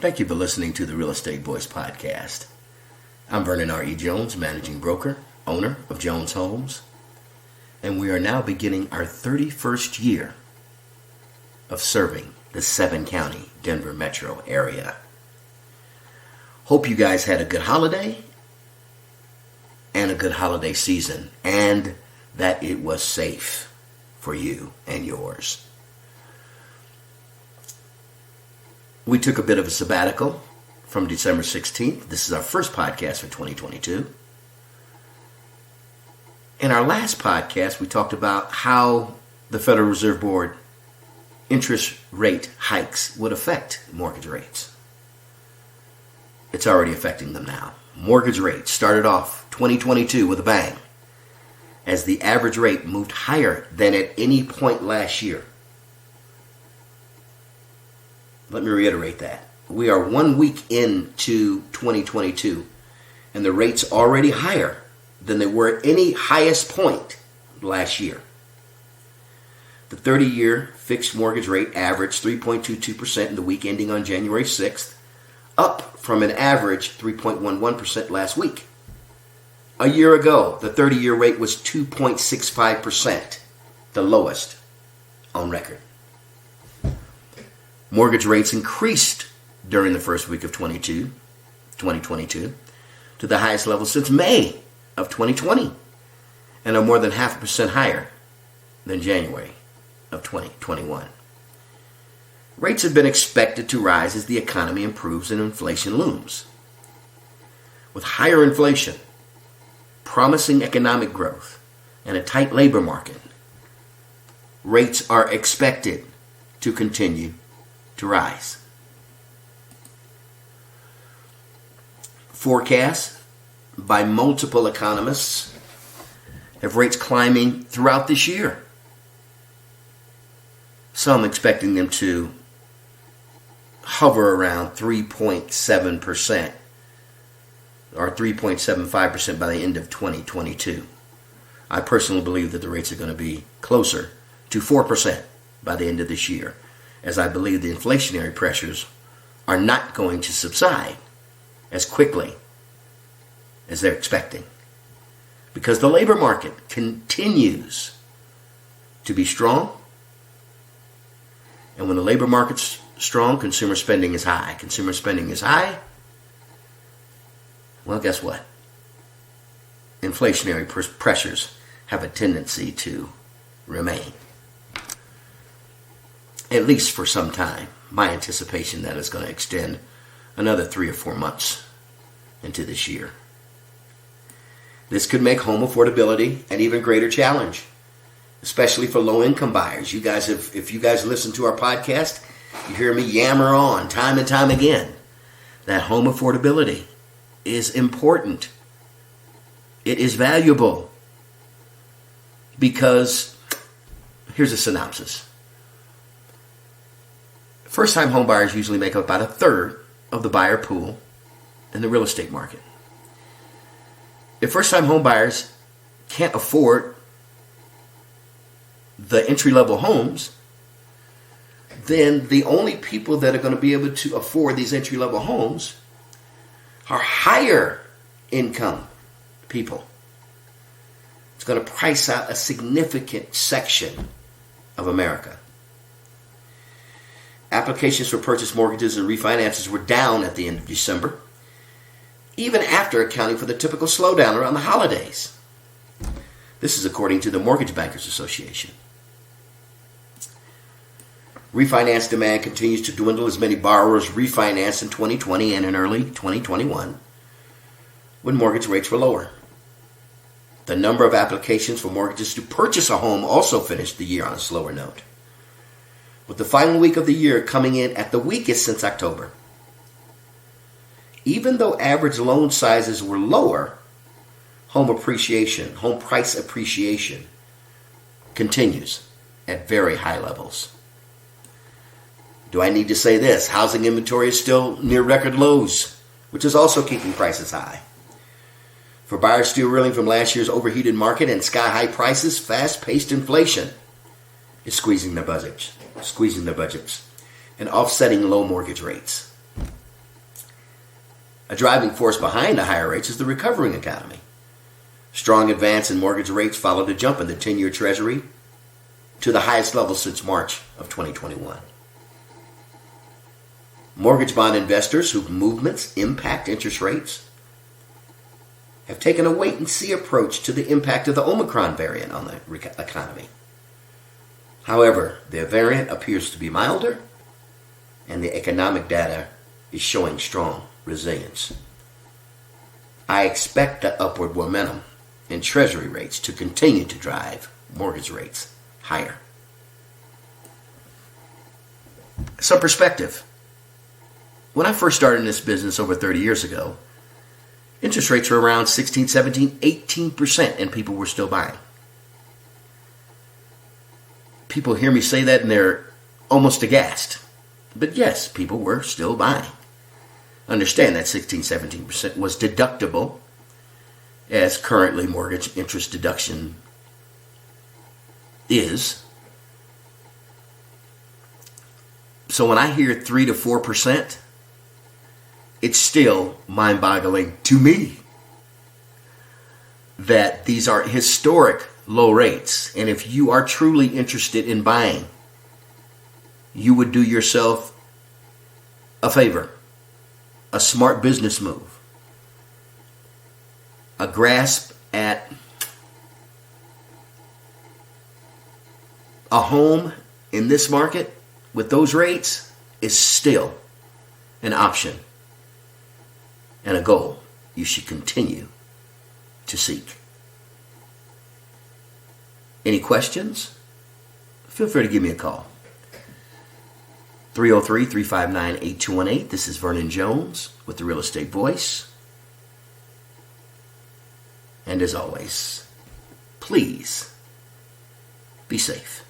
Thank you for listening to the Real Estate Voice podcast. I'm Vernon R.E. Jones, managing broker, owner of Jones Homes, and we are now beginning our 31st year of serving the 7-county Denver metro area. Hope you guys had a good holiday and a good holiday season, and that it was safe for you and yours. We took a bit of a sabbatical from December 16th. This is our first podcast for 2022. In our last podcast, we talked about how the Federal Reserve Board interest rate hikes would affect mortgage rates. It's already affecting them now. Mortgage rates started off 2022 with a bang, as the average rate moved higher than at any point last year. Let me reiterate that. We are 1 week into 2022, and the rate's already higher than they were at any highest point last year. The 30-year fixed mortgage rate averaged 3.22% in the week ending on January 6th, up from an average 3.11% last week. A year ago, the 30-year rate was 2.65%, the lowest on record. Mortgage rates increased during the first week of 2022 to the highest level since May of 2020 and are more than 0.5% higher than January of 2021. Rates have been expected to rise as the economy improves and inflation looms. With higher inflation, promising economic growth, and a tight labor market, rates are expected to continue to rise. Forecasts by multiple economists have rates climbing throughout this year. Some expecting them to hover around 3.7% or 3.75% by the end of 2022. I personally believe that the rates are going to be closer to 4% by the end of this year, as I believe the inflationary pressures are not going to subside as quickly as they're expecting, because the labor market continues to be strong. And when the labor market's strong, consumer spending is high. Consumer spending is high. Well, guess what? Inflationary pressures have a tendency to remain, at least for some time. My anticipation that is going to extend another 3 or 4 months into this year. This could make home affordability an even greater challenge, especially for low-income buyers. You guys, if you guys listen to our podcast, you hear me yammer on time and time again that home affordability is important. It is valuable because, here's a synopsis. First-time home buyers usually make up about 1/3 of the buyer pool in the real estate market. If first-time home buyers can't afford the entry-level homes, then the only people that are going to be able to afford these entry-level homes are higher income people. It's going to price out a significant section of America. Applications for purchase mortgages and refinances were down at the end of December, even after accounting for the typical slowdown around the holidays. This is according to the Mortgage Bankers Association. Refinance demand continues to dwindle as many borrowers refinanced in 2020 and in early 2021 when mortgage rates were lower. The number of applications for mortgages to purchase a home also finished the year on a slower note, with the final week of the year coming in at the weakest since October. Even though average loan sizes were lower, home price appreciation continues at very high levels. Do I need to say this? Housing inventory is still near record lows, which is also keeping prices high. For buyers still reeling from last year's overheated market and sky-high prices, fast-paced inflation is squeezing their budgets and offsetting low mortgage rates. A driving force behind the higher rates is the recovering economy. Strong advance in mortgage rates followed a jump in the 10-year Treasury to the highest level since March of 2021. Mortgage bond investors whose movements impact interest rates have taken a wait-and-see approach to the impact of the Omicron variant on the economy. However, the variant appears to be milder, and the economic data is showing strong resilience. I expect the upward momentum in Treasury rates to continue to drive mortgage rates higher. Some perspective. When I first started in this business over 30 years ago, interest rates were around 16, 17, 18%, and people were still buying. People hear me say that and they're almost aghast. But yes, people were still buying. Understand that 16, 17% was deductible, as currently mortgage interest deduction is. So when I hear 3 to 4%, it's still mind-boggling to me that these are historic low rates. And if you are truly interested in buying, you would do yourself a favor, a smart business move, a grasp at a home in this market with those rates is still an option and a goal you should continue to seek. Any questions? Feel free to give me a call. 303-359-8218. This is Vernon Jones with the Real Estate Voice. And as always, please be safe.